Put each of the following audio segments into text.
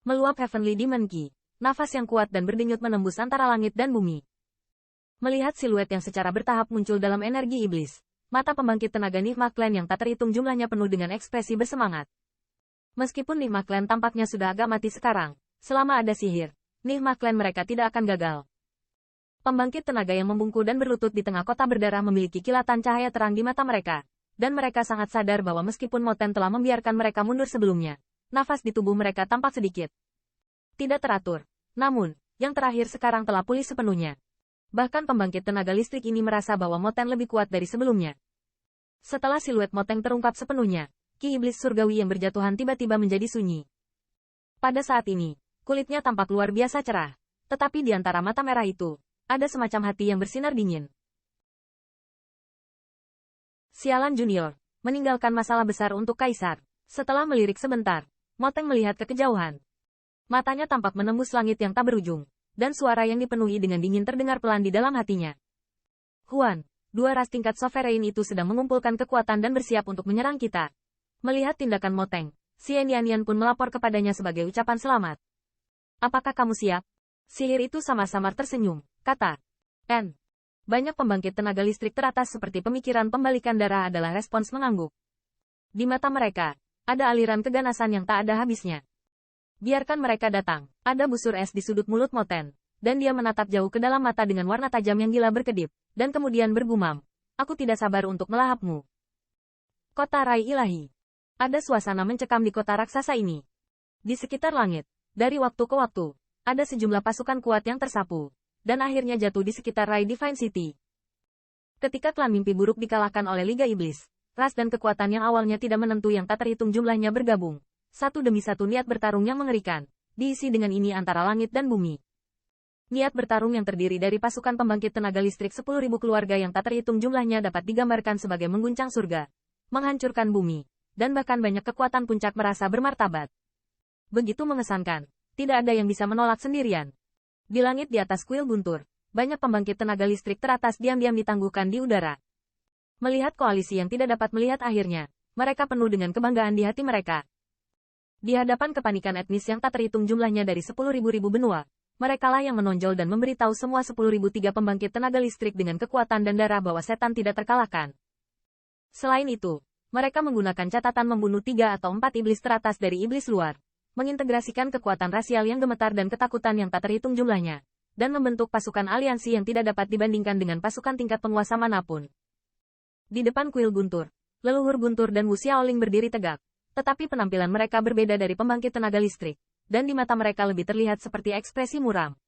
Meluap Heavenly Demon Ki. Nafas yang kuat dan berdenyut menembus antara langit dan bumi. Melihat siluet yang secara bertahap muncul dalam energi iblis, mata pembangkit tenaga Nigma Clan yang tak terhitung jumlahnya penuh dengan ekspresi bersemangat. Meskipun Nigma Clan tampaknya sudah agak mati sekarang, selama ada sihir, Nigma Clan mereka tidak akan gagal. Pembangkit tenaga yang membungkuk dan berlutut di tengah kota berdarah memiliki kilatan cahaya terang di mata mereka, dan mereka sangat sadar bahwa meskipun Moten telah membiarkan mereka mundur sebelumnya, nafas di tubuh mereka tampak sedikit tidak teratur. Namun, yang terakhir sekarang telah pulih sepenuhnya. Bahkan pembangkit tenaga listrik ini merasa bahwa Moten lebih kuat dari sebelumnya. Setelah siluet Moteng terungkap sepenuhnya, Ki Iblis Surgawi yang berjatuhan tiba-tiba menjadi sunyi. Pada saat ini, kulitnya tampak luar biasa cerah, tetapi di antara mata merah itu, ada semacam hati yang bersinar dingin. Sialan Junior, meninggalkan masalah besar untuk Kaisar. Setelah melirik sebentar, Moteng melihat ke kejauhan. Matanya tampak menembus langit yang tak berujung, dan suara yang dipenuhi dengan dingin terdengar pelan di dalam hatinya. Huan, dua ras tingkat sovereign itu sedang mengumpulkan kekuatan dan bersiap untuk menyerang kita. Melihat tindakan Moteng, Xian Yanyan pun melapor kepadanya sebagai ucapan selamat. Apakah kamu siap? Sihir itu sama-sama tersenyum, kata N. Banyak pembangkit tenaga listrik teratas seperti pemikiran pembalikan darah adalah respons mengangguk. Di mata mereka, ada aliran keganasan yang tak ada habisnya. Biarkan mereka datang. Ada busur es di sudut mulut Moten, dan dia menatap jauh ke dalam mata dengan warna tajam yang gila berkedip, dan kemudian bergumam, aku tidak sabar untuk melahapmu. Kota Rai Ilahi. Ada suasana mencekam di kota raksasa ini. Di sekitar langit, dari waktu ke waktu, ada sejumlah pasukan kuat yang tersapu, dan akhirnya jatuh di sekitar Rai Divine City. Ketika klan mimpi buruk dikalahkan oleh Liga Iblis, ras dan kekuatan yang awalnya tidak menentu yang tak terhitung jumlahnya bergabung. Satu demi satu niat bertarung yang mengerikan, diisi dengan ini antara langit dan bumi. Niat bertarung yang terdiri dari pasukan pembangkit tenaga listrik 10.000 keluarga yang tak terhitung jumlahnya dapat digambarkan sebagai mengguncang surga, menghancurkan bumi, dan bahkan banyak kekuatan puncak merasa bermartabat. Begitu mengesankan, tidak ada yang bisa menolak sendirian. Di langit di atas kuil guntur, banyak pembangkit tenaga listrik teratas diam-diam ditangguhkan di udara. Melihat koalisi yang tidak dapat melihat akhirnya, mereka penuh dengan kebanggaan di hati mereka. Di hadapan kepanikan etnis yang tak terhitung jumlahnya dari 10.000 benua, merekalah yang menonjol dan memberitahu semua 10.003 pembangkit tenaga listrik dengan kekuatan dan darah bahwa setan tidak terkalahkan. Selain itu, mereka menggunakan catatan membunuh 3 atau 4 iblis teratas dari iblis luar, mengintegrasikan kekuatan rasial yang gemetar dan ketakutan yang tak terhitung jumlahnya, dan membentuk pasukan aliansi yang tidak dapat dibandingkan dengan pasukan tingkat penguasa manapun. Di depan kuil guntur, leluhur Guntur dan Wu Xiaoling berdiri tegak. Tetapi penampilan mereka berbeda dari pembangkit tenaga listrik, dan di mata mereka lebih terlihat seperti ekspresi muram.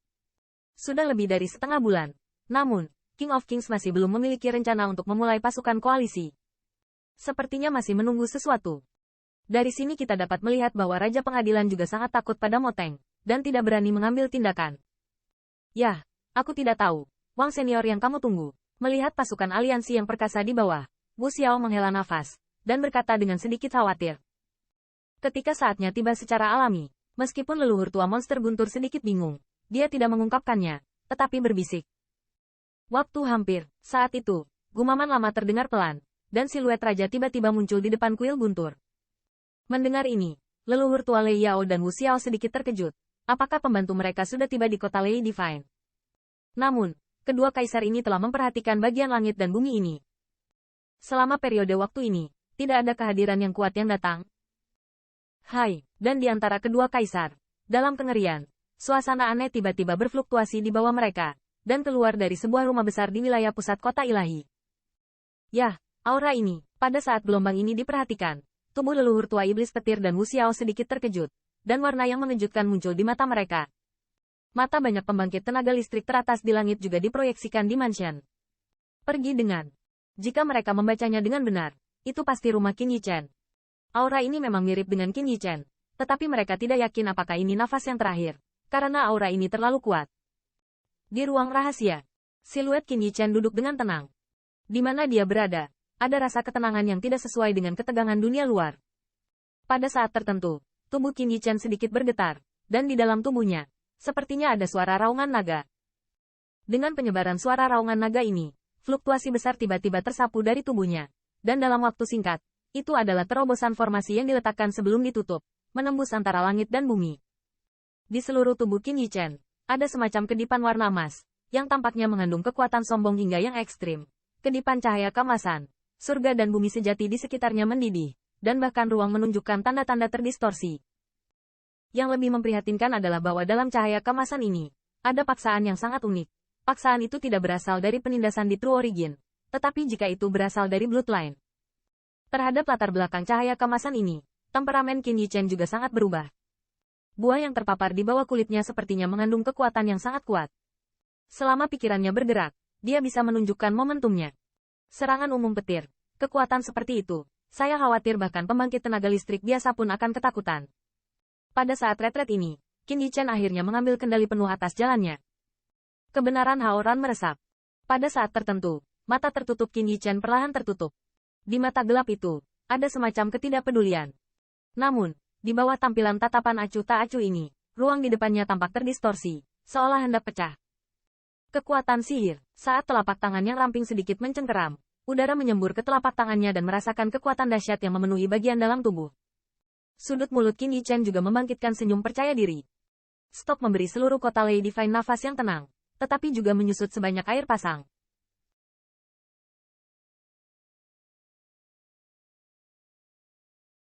Sudah lebih dari setengah bulan. Namun, King of Kings masih belum memiliki rencana untuk memulai pasukan koalisi. Sepertinya masih menunggu sesuatu. Dari sini kita dapat melihat bahwa Raja Pengadilan juga sangat takut pada Moteng, dan tidak berani mengambil tindakan. Yah, aku tidak tahu. Wang senior yang kamu tunggu. Melihat pasukan aliansi yang perkasa di bawah, Wu Xiao menghela nafas, dan berkata dengan sedikit khawatir. Ketika saatnya tiba secara alami, meskipun leluhur tua monster Guntur sedikit bingung, dia tidak mengungkapkannya, tetapi berbisik. Waktu hampir, saat itu, gumaman lama terdengar pelan, dan siluet raja tiba-tiba muncul di depan kuil Guntur. Mendengar ini, leluhur tua Lei Yao dan Wu Xiao sedikit terkejut. Apakah pembantu mereka sudah tiba di kota Lei Divine? Namun, kedua kaisar ini telah memperhatikan bagian langit dan bumi ini. Selama periode waktu ini, tidak ada kehadiran yang kuat yang datang. Hai, dan di antara kedua kaisar, dalam kengerian, suasana aneh tiba-tiba berfluktuasi di bawah mereka, dan keluar dari sebuah rumah besar di wilayah pusat kota ilahi. Yah, aura ini, pada saat gelombang ini diperhatikan, tubuh leluhur tua iblis petir dan Wu Xiao sedikit terkejut, dan warna yang mengejutkan muncul di mata mereka. Mata banyak pembangkit tenaga listrik teratas di langit juga diproyeksikan di mansion. Pergi dengan. Jika mereka membacanya dengan benar, itu pasti rumah Qin Yichen. Aura ini memang mirip dengan Qin Yichen, tetapi mereka tidak yakin apakah ini nafas yang terakhir, karena aura ini terlalu kuat. Di ruang rahasia, siluet Qin Yichen duduk dengan tenang. Di mana dia berada, ada rasa ketenangan yang tidak sesuai dengan ketegangan dunia luar. Pada saat tertentu, tubuh Qin Yichen sedikit bergetar, dan di dalam tubuhnya, sepertinya ada suara raungan naga. Dengan penyebaran suara raungan naga ini, fluktuasi besar tiba-tiba tersapu dari tubuhnya, dan dalam waktu singkat, itu adalah terobosan formasi yang diletakkan sebelum ditutup, menembus antara langit dan bumi. Di seluruh tubuh Qin Yichen, ada semacam kedipan warna emas, yang tampaknya mengandung kekuatan sombong hingga yang ekstrim. Kedipan cahaya keemasan, surga dan bumi sejati di sekitarnya mendidih, dan bahkan ruang menunjukkan tanda-tanda terdistorsi. Yang lebih memprihatinkan adalah bahwa dalam cahaya keemasan ini, ada paksaan yang sangat unik. Paksaan itu tidak berasal dari penindasan di True Origin, tetapi jika itu berasal dari Bloodline. Terhadap latar belakang cahaya keemasan ini, temperamen Qin Yichen juga sangat berubah. Buah yang terpapar di bawah kulitnya sepertinya mengandung kekuatan yang sangat kuat. Selama pikirannya bergerak, dia bisa menunjukkan momentumnya. Serangan umum petir. Kekuatan seperti itu, saya khawatir bahkan pembangkit tenaga listrik biasa pun akan ketakutan. Pada saat retret ini, Qin Yichen akhirnya mengambil kendali penuh atas jalannya. Kebenaran Haoran meresap. Pada saat tertentu, mata tertutup Qin Yichen perlahan tertutup. Di mata gelap itu, ada semacam ketidakpedulian. Namun, di bawah tampilan tatapan acuh tak acuh ini, ruang di depannya tampak terdistorsi, seolah hendak pecah. Kekuatan sihir. Saat telapak tangannya ramping sedikit mencengkeram, udara menyembur ke telapak tangannya dan merasakan kekuatan dahsyat yang memenuhi bagian dalam tubuh. Sudut mulut Qin Yichen juga membangkitkan senyum percaya diri. Stok memberi seluruh kota Lei Divine nafas yang tenang, tetapi juga menyusut sebanyak air pasang.